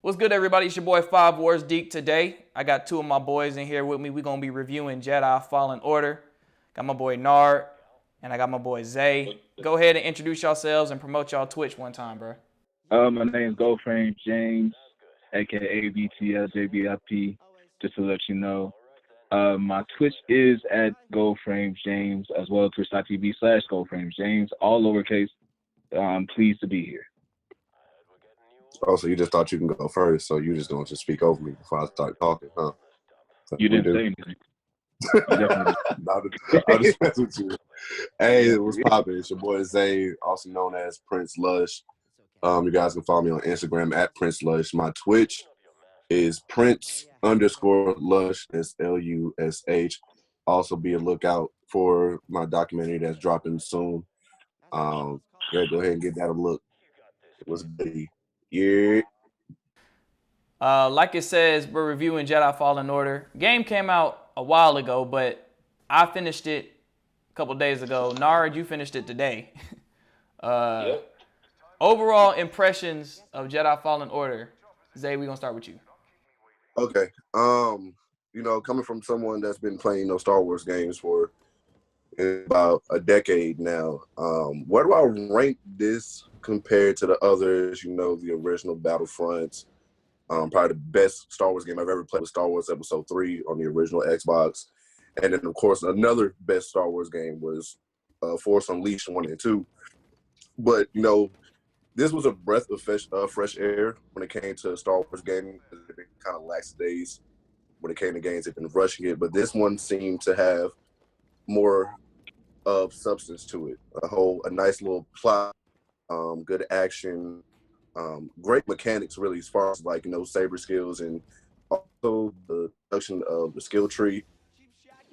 What's good, everybody? It's your boy FiveWarsDeac. Today, I got two of my boys in here with me. We're going to be reviewing Jedi Fallen Order. Got my boy Nard, and I got my boy Zay. Go ahead and introduce yourselves and promote y'all Twitch one time, bro. My name is Goldframe James, aka BTLJBIP, just to let you know. My Twitch is at Goldframe James, as well as twitch.tv/Goldframe James, all lowercase. I'm pleased to be here. Oh, so you just thought you can go first, so you just going to speak over me before I start talking, huh? You didn't say anything. You definitely I'll just mess with you. Hey, what's poppin'? It's your boy Zay, also known as Prince Lush. You guys can follow me on Instagram at Prince Lush. My Twitch is Prince_Lush. That's LUSH. Also be a lookout for my documentary that's dropping soon. Go ahead and give that a look. It was good. Yeah. Like it says, we're reviewing Jedi Fallen Order. Game came out a while ago, but I finished it a couple days ago. Nard, you finished it today. Yep. Overall impressions of Jedi Fallen Order. Zay, we're going to start with you. Okay. Coming from someone that's been playing Star Wars games for about a decade now, where do I rank this compared to the others, the original Battlefronts? Probably the best Star Wars game I've ever played was Star Wars Episode 3 on the original Xbox. And then, of course, another best Star Wars game was Force Unleashed 1 and 2. But, this was a breath of fresh air when it came to Star Wars gaming. It's been kind of lax days when it came to games. They've been rushing it. But this one seemed to have more of substance to it. A nice little plot, good action, great mechanics, really, as far as saber skills, and also the production of the skill tree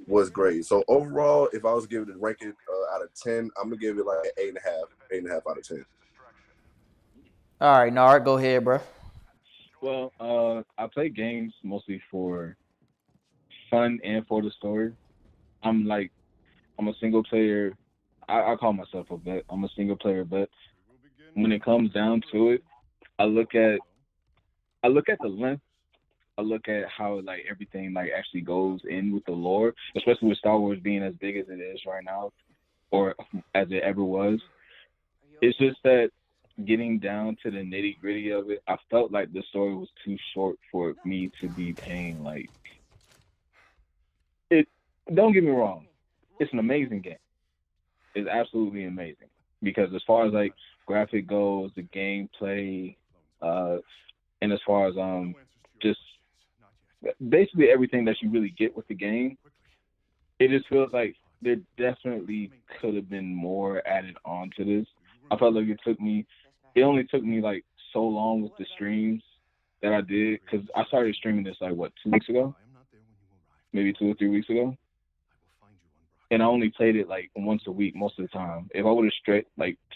was great. So overall, if I was to rank it out of 10, I'm gonna give it like an 8.5 out of 10. All right, Nard, go ahead, bro. Well, I play games mostly for fun and for the story. I'm a single player. I call myself a vet. I'm a single player vet. When it comes down to it, I look at the length. I look at how everything actually goes in with the lore, especially with Star Wars being as big as it is right now, or as it ever was. It's just that getting down to the nitty gritty of it, I felt like the story was too short for me to be paying it. Don't get me wrong, it's an amazing game. It's absolutely amazing because as far as graphic goes, the gameplay, and as far as just basically everything that you really get with the game, it just feels like there definitely could have been more added on to this. I felt like it only took me so long with the streams that I did, because I started streaming this 2 weeks ago, maybe 2 or 3 weeks ago, and I only played it once a week most of the time. If I would have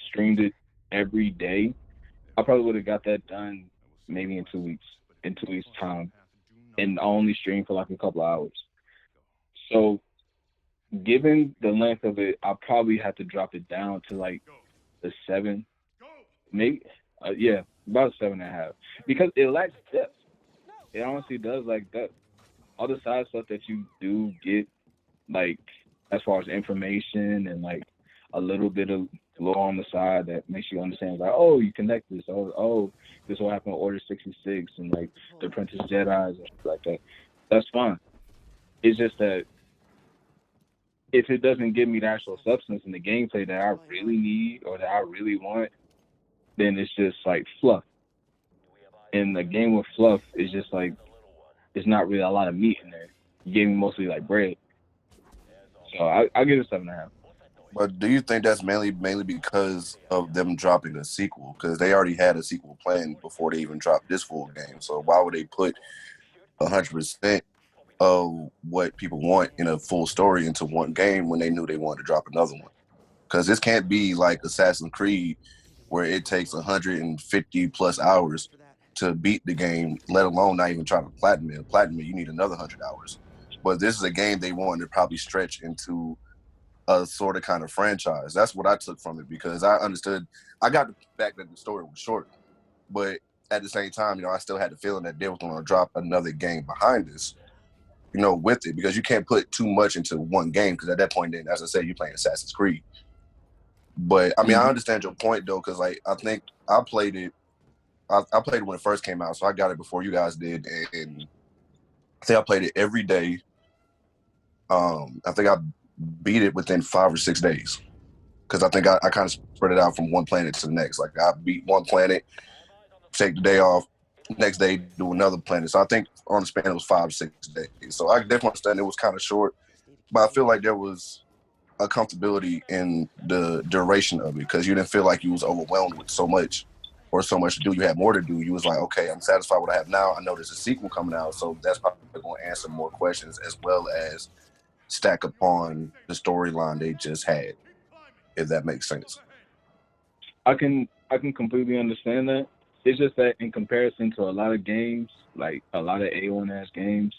streamed it every day, I probably would have got that done maybe in 2 weeks, time, and I only streamed for a couple of hours. So given the length of it, I probably have to drop it down to the 7, maybe, about 7.5, because it lacks depth. It honestly does lack depth. All the side stuff that you do get, as far as information and a little bit of lore on the side that makes you understand, oh, you connect this, oh, this will happen in Order 66 and the Apprentice Jedis and stuff like that. That's fine. It's just that if it doesn't give me the actual substance and the gameplay that I really need or that I really want, then it's just fluff. And the game with fluff is just there's not really a lot of meat in there. You gave me mostly bread. So I give it 7.5. But do you think that's mainly because of them dropping a sequel? Because they already had a sequel planned before they even dropped this full game. So why would they put 100% of what people want in a full story into one game when they knew they wanted to drop another one? Because this can't be like Assassin's Creed, where it takes 150 plus hours to beat the game, let alone not even trying to platinum it. Platinum it, you need another 100 hours. But this is a game they wanted to probably stretch into a sort of kind of franchise. That's what I took from it, because I understood. I got the fact that the story was short, but at the same time, I still had the feeling that they were going to drop another game behind us, with it, because you can't put too much into one game, because at that point, then, as I said, you're playing Assassin's Creed. But I mean, I understand your point though, because like I think I played it. I played it when it first came out, so I got it before you guys did, and I think I played it every day. I think I beat it within 5 or 6 days, because I think I kind of spread it out from one planet to the next. Like I beat one planet, take the day off, next day do another planet. So I think on the span it was 5 or 6 days. So I definitely understand it was kind of short, but I feel like there was a comfortability in the duration of it, because you didn't feel like you was overwhelmed with so much or so much to do. You had more to do. You was like, okay, I'm satisfied with what I have now. I know there's a sequel coming out, so that's probably going to answer more questions as well as stack upon the storyline they just had, if that makes sense. I can completely understand that. It's just that in comparison to a lot of games, like a lot of A1S games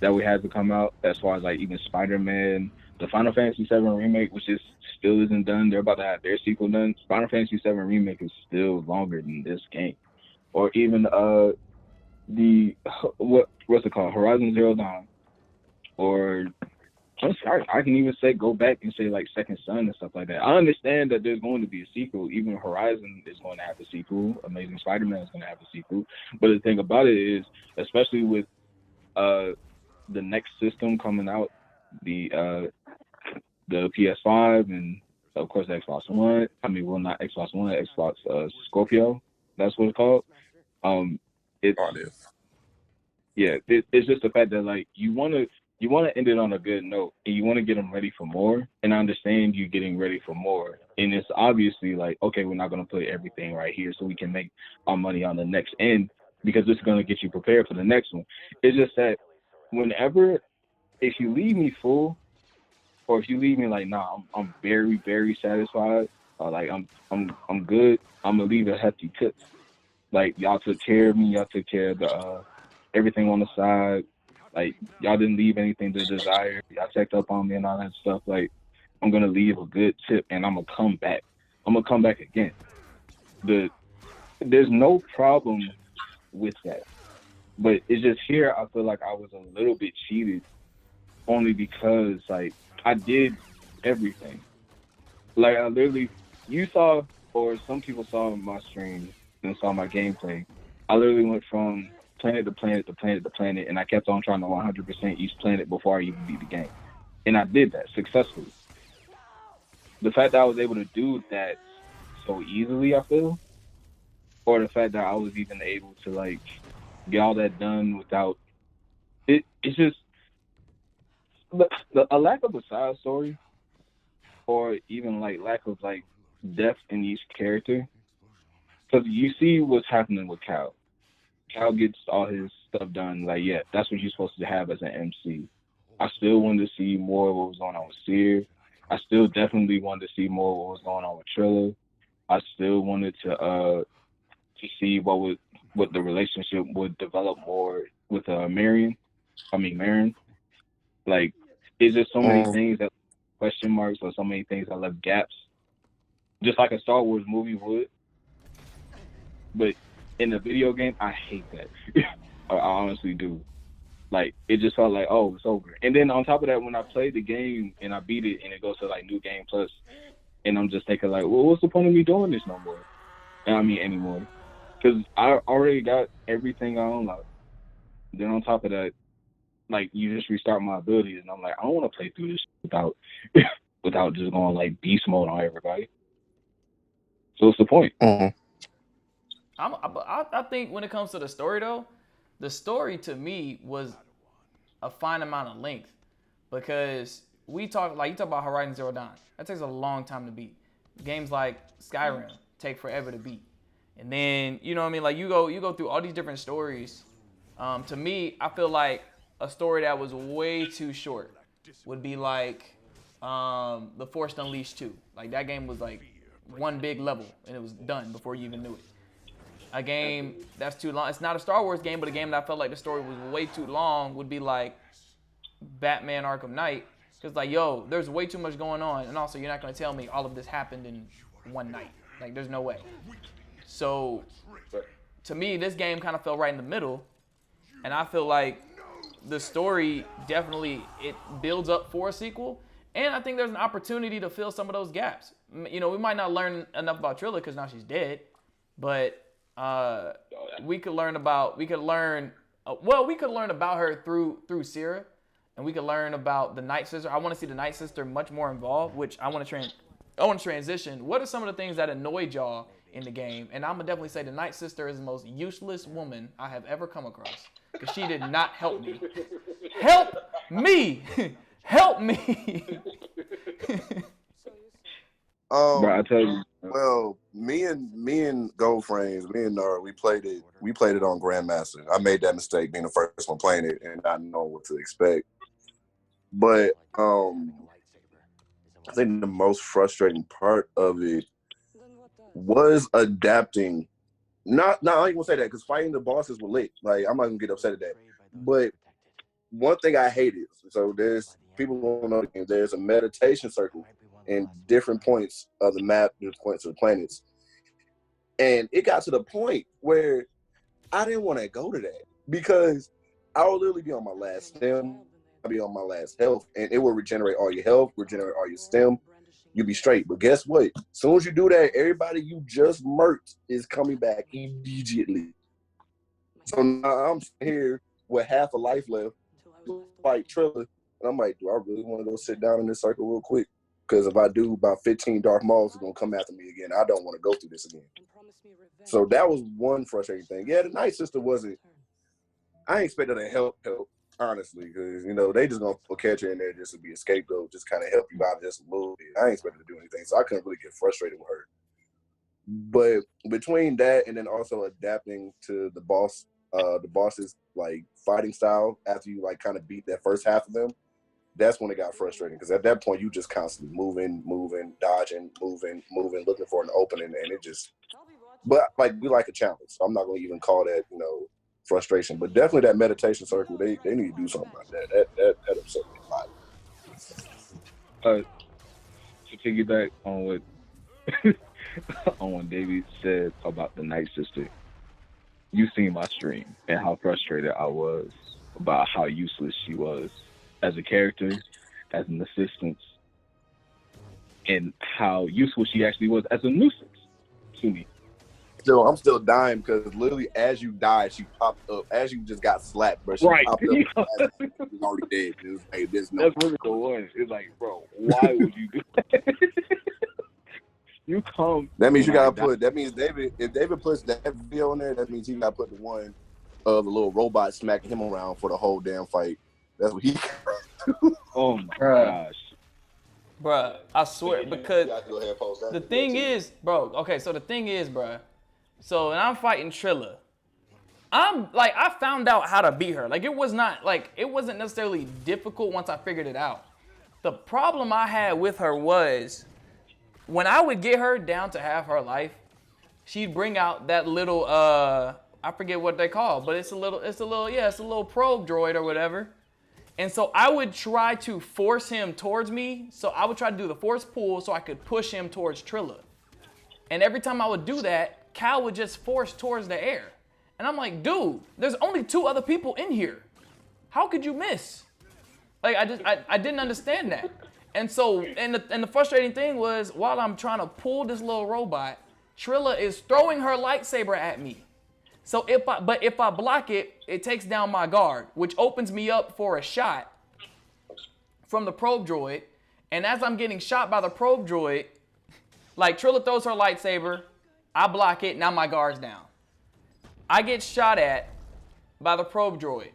that we had to come out, as far as like even Spider-Man, the Final Fantasy VII Remake, which is still isn't done. They're about to have their sequel done. Final Fantasy VII Remake is still longer than this game. Or even what's it called? Horizon Zero Dawn. Or I'm sorry, I can even go back and say like Second Son and stuff like that. I understand that there's going to be a sequel. Even Horizon is going to have a sequel. Amazing Spider-Man is going to have a sequel. But the thing about it is, especially with the next system coming out, the PS5 and of course Xbox One. I mean, well, not Xbox One, Xbox Scorpio. That's what it's called. It's just the fact that like you want to end it on a good note, and you want to get them ready for more. And I understand you getting ready for more. And it's obviously like, okay, we're not going to put everything right here so we can make our money on the next end, because this is going to get you prepared for the next one. It's just that if you leave me full, or if you leave me like, nah, I'm very, very satisfied, or like I'm good, I'm gonna leave a hefty tip. Like y'all took care of me, y'all took care of the everything on the side. Like y'all didn't leave anything to desire. Y'all checked up on me and all that stuff. Like I'm gonna leave a good tip, and I'm gonna come back. I'm gonna come back again. There's no problem with that, but it's just here I feel like I was a little bit cheated, only because like I did everything. Like I literally, you saw, or some people saw my stream and saw my gameplay. I literally went from planet to planet to planet to planet, and I kept on trying to 100% each planet before I even beat the game. And I did that successfully. The fact that I was able to do that so easily, I feel, or the fact that I was even able to like get all that done without it, it's just a lack of a side story, or even like lack of like depth in each character. Because you see what's happening with Cal. Cal gets all his stuff done. Like, yeah, that's what you're supposed to have as an MC. I still wanted to see more of what was going on with Seer. I still definitely wanted to see more of what was going on with Trilla. I still wanted to see what the relationship would develop more with Marion. Like, it's just so many things that question marks, or so many things that left gaps, just like a Star Wars movie would. But in a video game, I hate that. I honestly do. Like, it just felt like, oh, it's over. And then on top of that, when I played the game and I beat it and it goes to like New Game Plus, and I'm just thinking like, well, what's the point of me doing this no more? Anymore. Because I already got everything I unlocked. Then on top of that, like, you just restart my abilities, and I'm like, I don't want to play through this without just going like beast mode on everybody. So what's the point? I think when it comes to the story though, the story to me was a fine amount of length, because you talk about Horizon Zero Dawn. That takes a long time to beat. Games like Skyrim take forever to beat. And then, you know what I mean? Like you go through all these different stories. To me, I feel like a story that was way too short would be like The Force Unleashed 2. Like that game was like one big level and it was done before you even knew it. A game that's too long. It's not a Star Wars game, but a game that I felt like the story was way too long would be like Batman Arkham Knight. Because like, yo, there's way too much going on. And also, you're not going to tell me all of this happened in one night. Like, there's no way. So to me, this game kind of fell right in the middle, and I feel like the story definitely it builds up for a sequel, and I think there's an opportunity to fill some of those gaps. You know, we might not learn enough about Trilla because now she's dead, but we could learn about her through Sierra, and we could learn about the Night Sister. I want to see the Night Sister much more involved, which I want to transition. What are some of the things that annoyed y'all in the game? And I'm gonna definitely say the Night Sister is the most useless woman I have ever come across, because she did not help me. Help me! Help me! Bro, I tell you. Well, me and Gold Frames, me and Nard, we played it on Grandmaster. I made that mistake being the first one playing it and not knowing what to expect. But I think the most frustrating part of it was adapting. I ain't gonna say that, because fighting the bosses were lit. Like, I'm not gonna get upset at that. But one thing I hated, so there's people who don't know the game, there's a meditation circle in different points of the map, different points of the planets. And it got to the point where I didn't want to go to that, because I would literally be on my last stem, I'd be on my last health, and it will regenerate all your health, regenerate all your stem. You'll be straight. But guess what? As soon as you do that, everybody you just murked is coming back immediately. So now I'm here with half a life left, fight Trilla, and I'm like, do I really want to go sit down in this circle real quick? Because if I do, about 15 Darth Mauls are going to come after me again. I don't want to go through this again. So that was one frustrating thing. Yeah, the Night Sister wasn't, I ain't expected her to help, honestly, because, you know, they just going to catch her in there just to be a scapegoat, just kind of help you out just a little bit. I ain't expected to do anything, so I couldn't really get frustrated with her. But between that and then also adapting to the boss's, like, fighting style after you, like, kind of beat that first half of them, that's when it got frustrating, because at that point you just constantly moving, dodging, moving, looking for an opening, and it just. But like, we like a challenge, so I'm not gonna even call that, you know, frustration. But definitely that meditation circle, they need to do something about that. That upset me a lot. To piggyback on what on what Davey said about the Night Sister, you seen my stream and how frustrated I was about how useless she was as a character, as an assistant, and how useful she actually was as a nuisance to me. So I'm still dying, because literally as you died, she popped up. As you just got slapped, bro, she popped up. She was already dead. It was like, there's no. That's really the one. It's like, bro, why would you do that? You come. That means you gotta put. That means David. If David puts that video in there, that means he gotta put the one of the little robot smacking him around for the whole damn fight. That's what he. Oh my gosh. Bruh, I swear, because the thing is, bro, okay, so the thing is, bruh, so when I'm fighting Trilla, I found out how to beat her. Like, it wasn't necessarily difficult once I figured it out. The problem I had with her was, when I would get her down to half her life, she'd bring out that little, I forget what they call, but it's a little probe droid or whatever. And so I would try to force him towards me. So I would try to do the force pull so I could push him towards Trilla. And every time I would do that, Cal would just force towards the air. And I'm like, dude, there's only 2 other people in here. How could you miss? Like, I didn't understand that. And so, and the frustrating thing was, while I'm trying to pull this little robot, Trilla is throwing her lightsaber at me. So if I block it, it takes down my guard, which opens me up for a shot from the probe droid. And as I'm getting shot by the probe droid, like, Trilla throws her lightsaber, I block it, now my guard's down. I get shot at by the probe droid.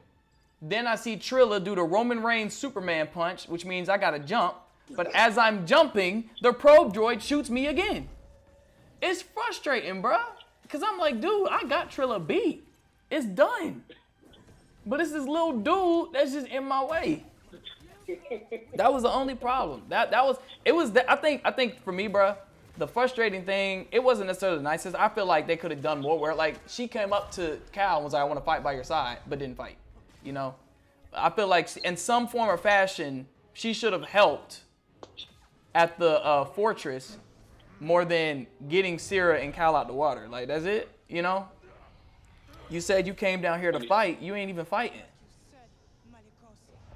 Then I see Trilla do the Roman Reigns Superman punch, which means I gotta jump. But as I'm jumping, the probe droid shoots me again. It's frustrating, bruh. Because I'm like, dude, I got Trilla beat. It's done. But it's this little dude that's just in my way. That was the only problem. I think for me, bruh, the frustrating thing, it wasn't necessarily the nicest. I feel like they could have done more where, like, she came up to Cal and was like, I want to fight by your side, but didn't fight. You know? I feel like in some form or fashion, she should have helped at the fortress more than getting Sierra and Cal out the water. Like, that's it, you know? You said you came down here to fight. You ain't even fighting.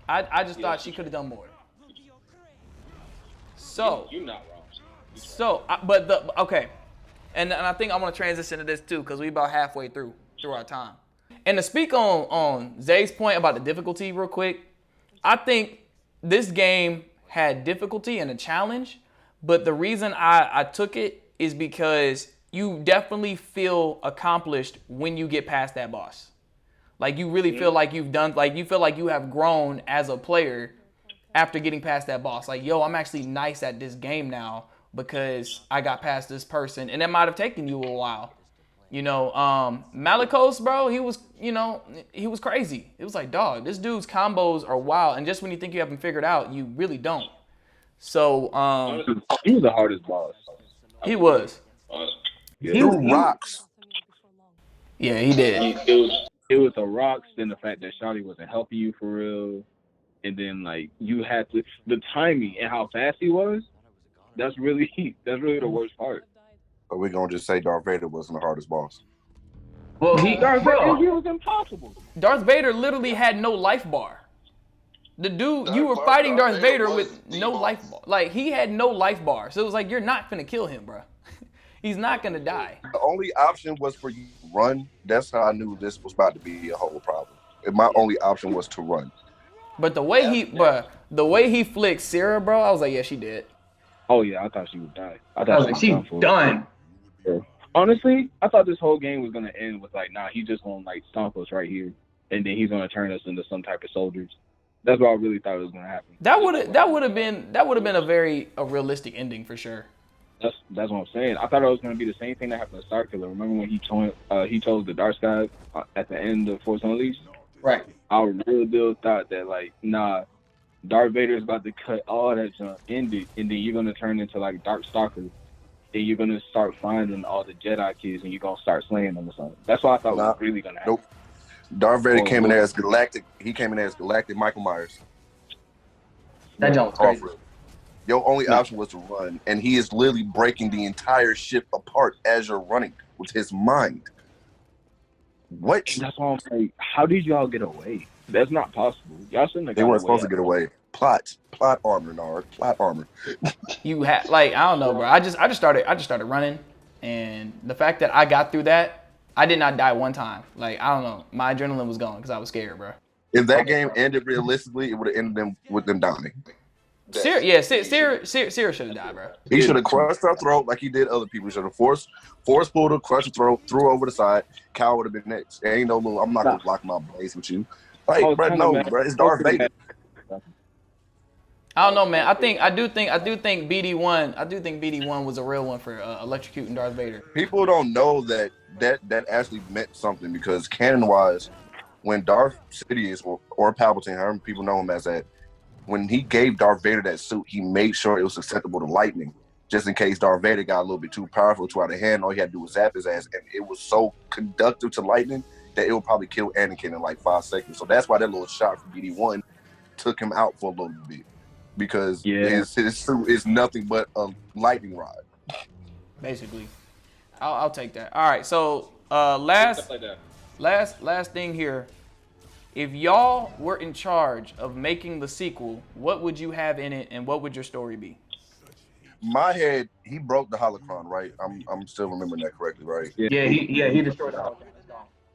I just thought she could have done more. So You're not wrong. Okay, and I think I want to transition to this too because we about halfway through our time. And to speak on Zay's point about the difficulty real quick, I think this game had difficulty and a challenge, but the reason I took it is because you definitely feel accomplished when you get past that boss. Like you really feel like you feel like you have grown as a player after getting past that boss. Like, yo, I'm actually nice at this game now because I got past this person. And it might have taken you a while. You know, Malikos, bro, he was crazy. It was like, dog, this dude's combos are wild. And just when you think you have him figured out, you really don't. So, he was the hardest boss. He was. He rocks. Yeah, he did. It was the rocks, then the fact that Shawty wasn't helping you for real, and then like you had to the timing and how fast he was. That's really the worst part. Are we gonna just say Darth Vader wasn't the hardest boss? Well, Darth Vader, he was impossible. Darth Vader literally had no life bar. The dude, you were fighting Darth Vader with no life bar. Like, he had no life bar. So it was like, you're not finna kill him, bro. He's not gonna die. The only option was for you to run. That's how I knew this was about to be a whole problem. And my only option was to run. But the way he flicked Sarah, bro, I was like, yeah, she did. Oh yeah, I thought she would die. I was like, she's done. Honestly, I thought this whole game was gonna end with like, nah, he's just gonna like stomp us right here, and then he's gonna turn us into some type of soldiers. That's what I really thought was gonna happen. That would have been a realistic ending for sure. That's what I'm saying. I thought it was gonna be the same thing that happened to Starkiller. Remember when he chose the Dark Sky at the end of Force Unleashed? Right. I really thought that like, nah, Darth Vader's about to cut all that junk, end it, and then you're gonna turn into like Dark Stalker. Then you're gonna start finding all the Jedi kids, and you're gonna start slaying them or something. That's what I thought was really gonna happen. Nope. Darth Vader came in there as Galactic. He came in there as Galactic Michael Myers. That jump was crazy. Your only option was to run, and he is literally breaking the entire ship apart as you're running with his mind. What? That's why I'm saying, how did y'all get away? That's not possible. Y'all shouldn't have. They weren't supposed to get away. Plot armor, Nard. Plot armor. You had like, I don't know, bro. I just started running, and the fact that I got through that, I did not die one time. Like, I don't know, my adrenaline was gone because I was scared, bro. If that game ended realistically, it would have ended with them dying. Sarah should have died, bro. He should have crushed her throat like he did other people. He should have force pulled her, crushed her throat, threw her over the side. Cal would have been next. There ain't no little, I'm not gonna block my blaze with you. Like, bro, no, bro, it's Darth Vader. I don't know, man. I do think BD1. I do think BD1 was a real one for electrocuting Darth Vader. People don't know that actually meant something because canon-wise, when Darth Sidious or Palpatine, however people know him as that, when he gave Darth Vader that suit, he made sure it was susceptible to lightning, just in case Darth Vader got a little bit too powerful, too out of hand. All he had to do was zap his ass, and it was so conductive to lightning that it would probably kill Anakin in like 5 seconds. So that's why that little shot from BD1 took him out for a little bit, because his suit is nothing but a lightning rod. Basically, I'll take that. All right, so last thing here. If y'all were in charge of making the sequel, what would you have in it, and what would your story be? My head, he broke the holocron, right? I'm still remembering that correctly, right? Yeah, he destroyed the holocron.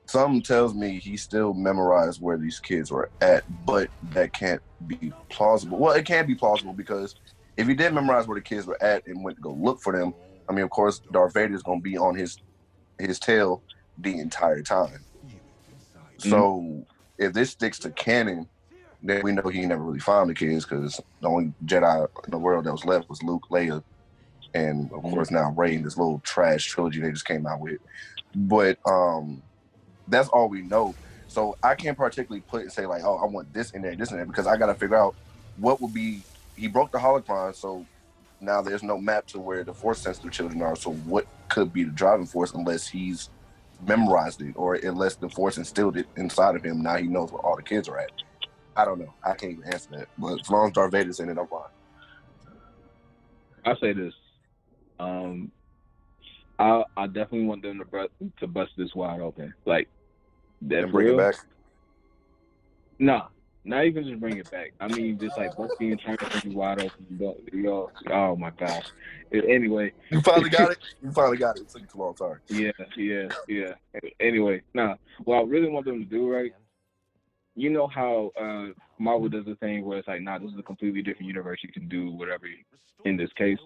Something tells me he still memorized where these kids were at, but that can't be plausible. Well, it can be plausible because if he did memorize where the kids were at and went to go look for them, I mean, of course, Darth Vader is going to be on his tail the entire time. So if this sticks to canon, then we know he never really found the kids because the only Jedi in the world that was left was Luke, Leia, and of course now Rey in this little trash trilogy they just came out with. But that's all we know. So I can't particularly put and say like, oh, I want this in there, because I got to figure out what would be. He broke the holocron, so now there's no map to where the Force-sensitive children are. So what could be the driving force unless he's memorized it, or unless the Force instilled it inside of him? Now he knows where all the kids are at. I don't know. I can't even answer that. But as long as Darth Vader's in it, I'm fine. I'll say this. I definitely want them to bust this wide open. Like, That's and bring it real. back. Nah, not even just bring it back. I mean, just like both being turned to be wide open. Yo, oh my gosh. Anyway. You finally got it. You finally got it. It took you too long. Sorry. Yeah. Anyway, nah. What I really want them to do, right? You know how Marvel does the thing where it's like, nah, this is a completely different universe. You can do whatever. In this case,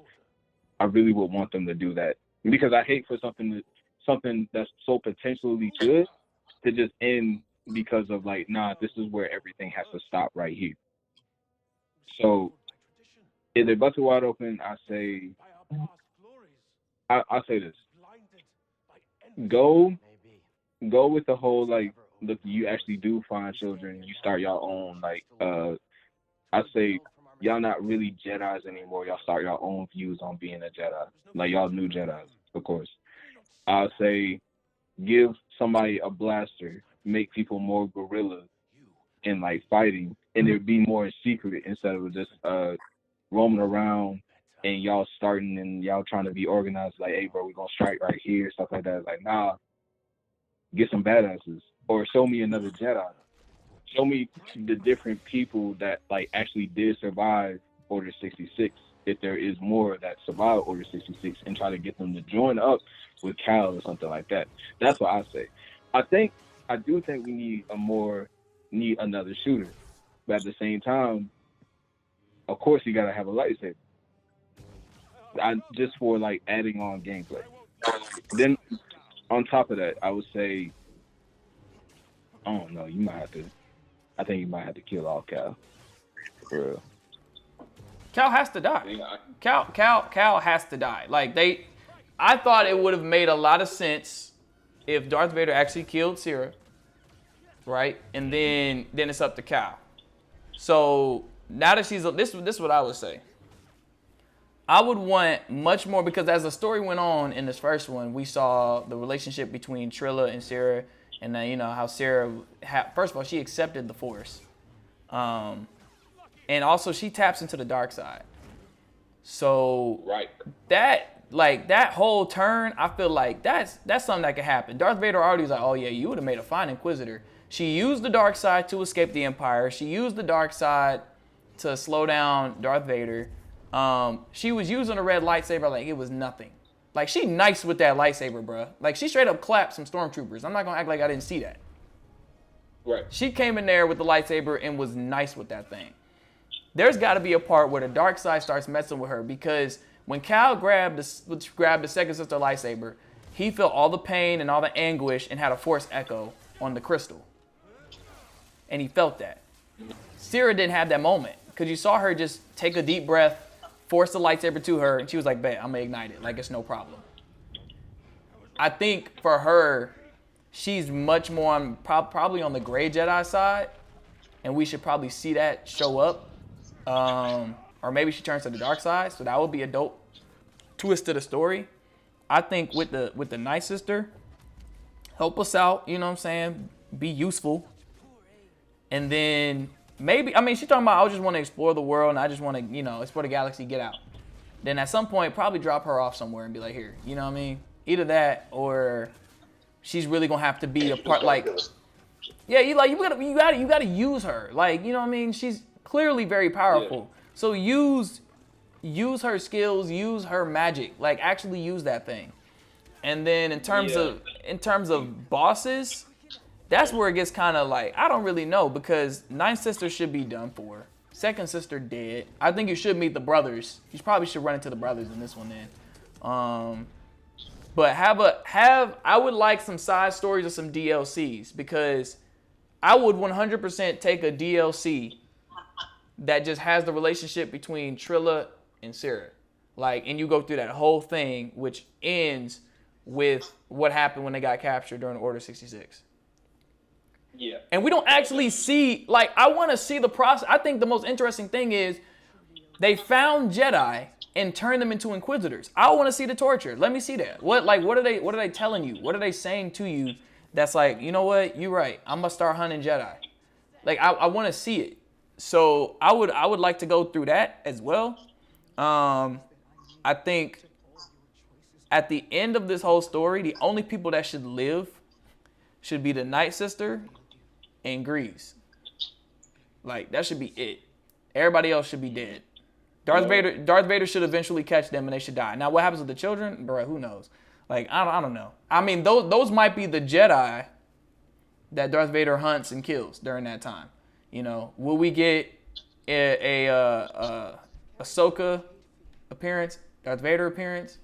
I really would want them to do that because I hate for something that's so potentially good to just end because of like, nah, this is where everything has to stop right here. So if they're busted wide open, I say this. Go with the whole like, look, you actually do find children, you start your own like I say y'all not really Jedis anymore. Y'all start your own views on being a Jedi. Like y'all new Jedis, of course. I'll say give somebody a blaster, make people more guerrilla in like fighting, and it'd be more in secret instead of just roaming around and y'all starting and y'all trying to be organized like, hey bro, we're gonna strike right here, stuff like that. It's like, nah, get some badasses. Or show me another Jedi. Show me the different people that like actually did survive Order 66, if there is more that survive Order 66, and try to get them to join up with Cal or something like that. That's what I say. I do think we need another shooter. But at the same time, of course you gotta have a lightsaber. Just for like adding on gameplay. Then on top of that, I would say, I don't know, I think you might have to kill all Cal. For real. Cal has to die. Cal has to die. Like I thought it would have made a lot of sense if Darth Vader actually killed Cere, right? And then it's up to Cal. So now that this is what I would say. I would want much more, because as the story went on in this first one, we saw the relationship between Trilla and Cere, and then, you know, how Cere, first of all, she accepted the Force. And also she taps into the dark side. So right. that whole turn, I feel like that's something that could happen. Darth Vader already was like, oh yeah, you would have made a fine Inquisitor. She used the dark side to escape the Empire. She used the dark side to slow down Darth Vader. She was using a red lightsaber like it was nothing. Like, she nice with that lightsaber, bruh. Like, she straight up clapped some stormtroopers. I'm not gonna act like I didn't see that. Right. She came in there with the lightsaber and was nice with that thing. There's got to be a part where the dark side starts messing with her, because when Cal grabbed the second sister lightsaber, he felt all the pain and all the anguish and had a Force echo on the crystal. And he felt that. Cere didn't have that moment, because you saw her just take a deep breath, force the lightsaber to her, and she was like, bet, I'm gonna ignite it. Like, it's no problem. I think for her, she's much more on, probably on the gray Jedi side, and we should probably see that show up. Or maybe she turns to the dark side, so that would be a dope twist to the story. I think with the Night Sister, help us out, you know what I'm saying? Be useful. And then maybe, I mean, she's talking about, I just want to explore the world and I just want to, you know, explore the galaxy, get out. Then at some point, probably drop her off somewhere and be like, here, you know what I mean? Either that, or she's really gonna have to be a part, like, yeah, you gotta use her. Like, you know what I mean? She's clearly very powerful. Yeah. So use her skills, use her magic, like actually use that thing. And then in terms of bosses, that's where it gets kind of like, I don't really know, because Ninth Sister should be done for. Second sister dead. I think you should meet the brothers. You probably should run into the brothers in this one then. But I would like some side stories or some DLCs, because I would 100% take a DLC that just has the relationship between Trilla and Cere. Like, and you go through that whole thing, which ends with what happened when they got captured during Order 66. Yeah. And we don't actually see, like, I want to see the process. I think the most interesting thing is they found Jedi and turned them into Inquisitors. I want to see the torture. Let me see that. What are they telling you? What are they saying to you that's like, you know what, you're right, I'm gonna start hunting Jedi. Like, I want to see it. So I would like to go through that as well. I think at the end of this whole story, the only people that should live should be the Night Sister and Grease. Like, that should be it. Everybody else should be dead. Darth Vader should eventually catch them and they should die. Now, what happens with the children? Bro, who knows? Like, I don't know. I mean, those might be the Jedi that Darth Vader hunts and kills during that time. You know, will we get a Ahsoka appearance, Darth Vader appearance?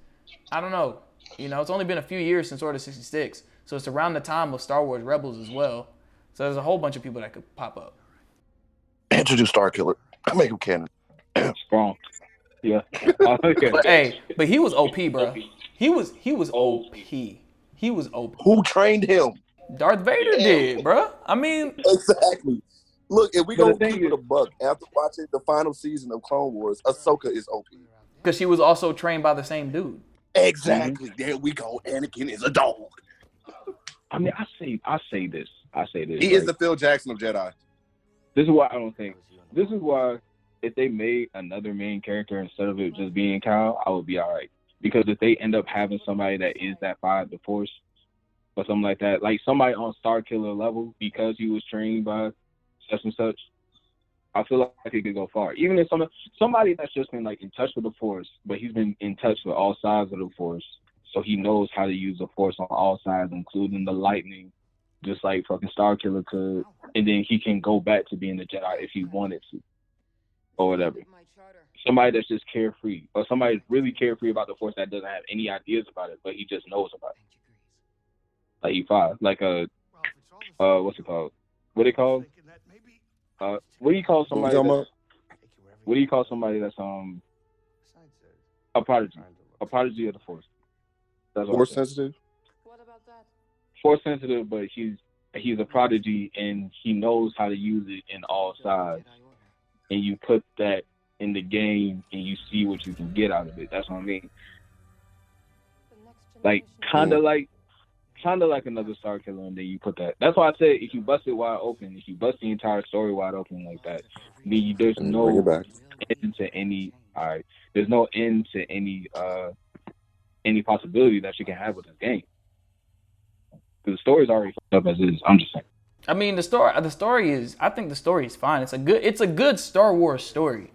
I don't know. You know, it's only been a few years since Order 66, so it's around the time of Star Wars Rebels as well. So there's a whole bunch of people that could pop up. Introduce Starkiller. I make him canon. Strong. Yeah. But he was OP, bro. He was OP. He was OP. Who trained him? Darth Vader did, bro. I mean, exactly. Look, if we go keep is, it a buck, after watching the final season of Clone Wars, Ahsoka is OP. Because she was also trained by the same dude. Exactly. Mm-hmm. There we go. Anakin is a dog. I mean, I say this. He is the Phil Jackson of Jedi. This is why I don't think. This is why if they made another main character instead of it just being Cal, I would be all right. Because if they end up having somebody that is that by the Force or something like that, like somebody on Starkiller level because he was trained by such and such, I feel like it could go far. Even if somebody that's just been like in touch with the Force, but he's been in touch with all sides of the Force, so he knows how to use the Force on all sides, including the lightning, just like fucking Starkiller could, and then he can go back to being a Jedi if he wanted to, or whatever. Somebody that's just carefree, or somebody that's really carefree about the Force that doesn't have any ideas about it, but he just knows about it. Like E5, like what's it called? What they call? What do you call somebody? What do you call somebody that's a prodigy? A prodigy of the Force. That's Force sensitive. What about that? Force sensitive, but he's a prodigy and he knows how to use it in all sides. And you put that in the game and you see what you can get out of it. That's what I mean. Like kind of like another Starkiller, and then you put that. That's why I said if you bust it wide open, if you bust the entire story wide open like that, then there's no end to any. All right, there's no end to any possibility that you can have with this game. Because the story's already fucked up as is. I'm just saying. I mean, the story is. I think the story is fine. It's a good Star Wars story.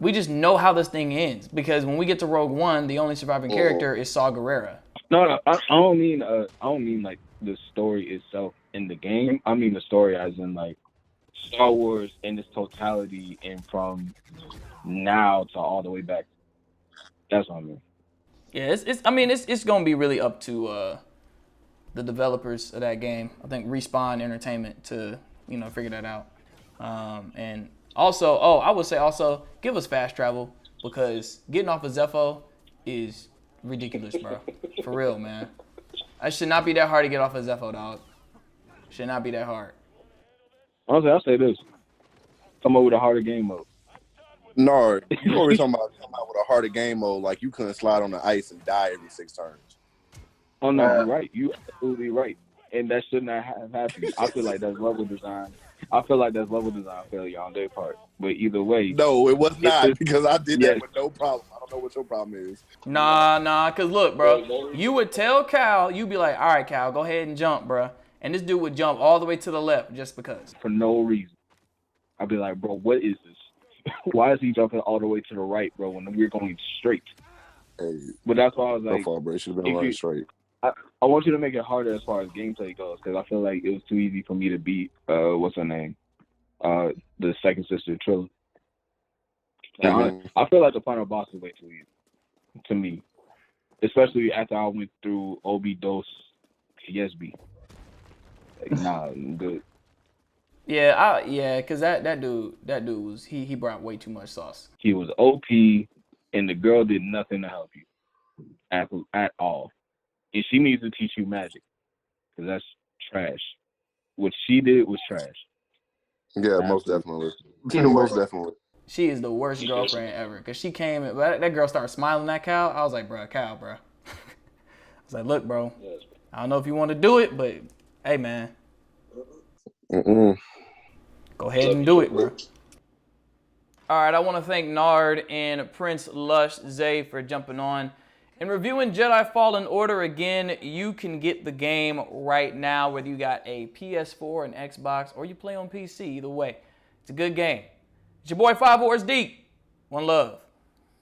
We just know how this thing ends because when we get to Rogue One, the only surviving character is Saw Gerrera. No, I don't mean like the story itself in the game. I mean the story as in like Star Wars in its totality and from now to all the way back. That's what I mean. Yeah, it's gonna be really up to the developers of that game. I think Respawn Entertainment to figure that out. And also, I would say also give us fast travel because getting off of Zepho is ridiculous, bro. For real, man. It should not be that hard to get off of Zepho, dog. Should not be that hard. Honestly, I'll say this. Come up with a harder game mode. No, you always talking about with a harder game mode, like you couldn't slide on the ice and die every 6 turns. Oh, no, you're right. You're absolutely right. And that should not have happened. I feel like that's level design. Failure on their part. But either way. No, it was not because I did that with no problem. I don't know what your problem is. Nah, because look, bro, you would tell Cal, you'd be like, all right, Cal, go ahead and jump, bro. And this dude would jump all the way to the left just because. For no reason. I'd be like, bro, what is this? Why is he jumping all the way to the right, bro, when we're going straight? Hey, but that's why I was like, so far, bro. It should have been running straight. I want you to make it harder as far as gameplay goes, because I feel like it was too easy for me to beat, what's her name? The second sister, Trilla. I feel like the final boss is way too easy, to me. Especially after I went through Obi-Dos Yesby. Like, nah, I'm good. Yeah, because that dude was, he brought way too much sauce. He was OP, and the girl did nothing to help you at all. And she needs to teach you magic, because that's trash. What she did was trash. Yeah, most definitely. Most definitely. She is the worst girlfriend ever, because she came in, that girl started smiling at Cal. I was like, Cal, bro. I was like, look, bro, I don't know if you want to do it, but hey, man. Go ahead and do it, bro. All right, I want to thank Nard and Prince Lush Zay for jumping on And reviewing Jedi Fallen Order again, you can get the game right now, whether you got a PS4, an Xbox, or you play on PC. Either way, it's a good game. It's your boy FiveWarsDeac. One love.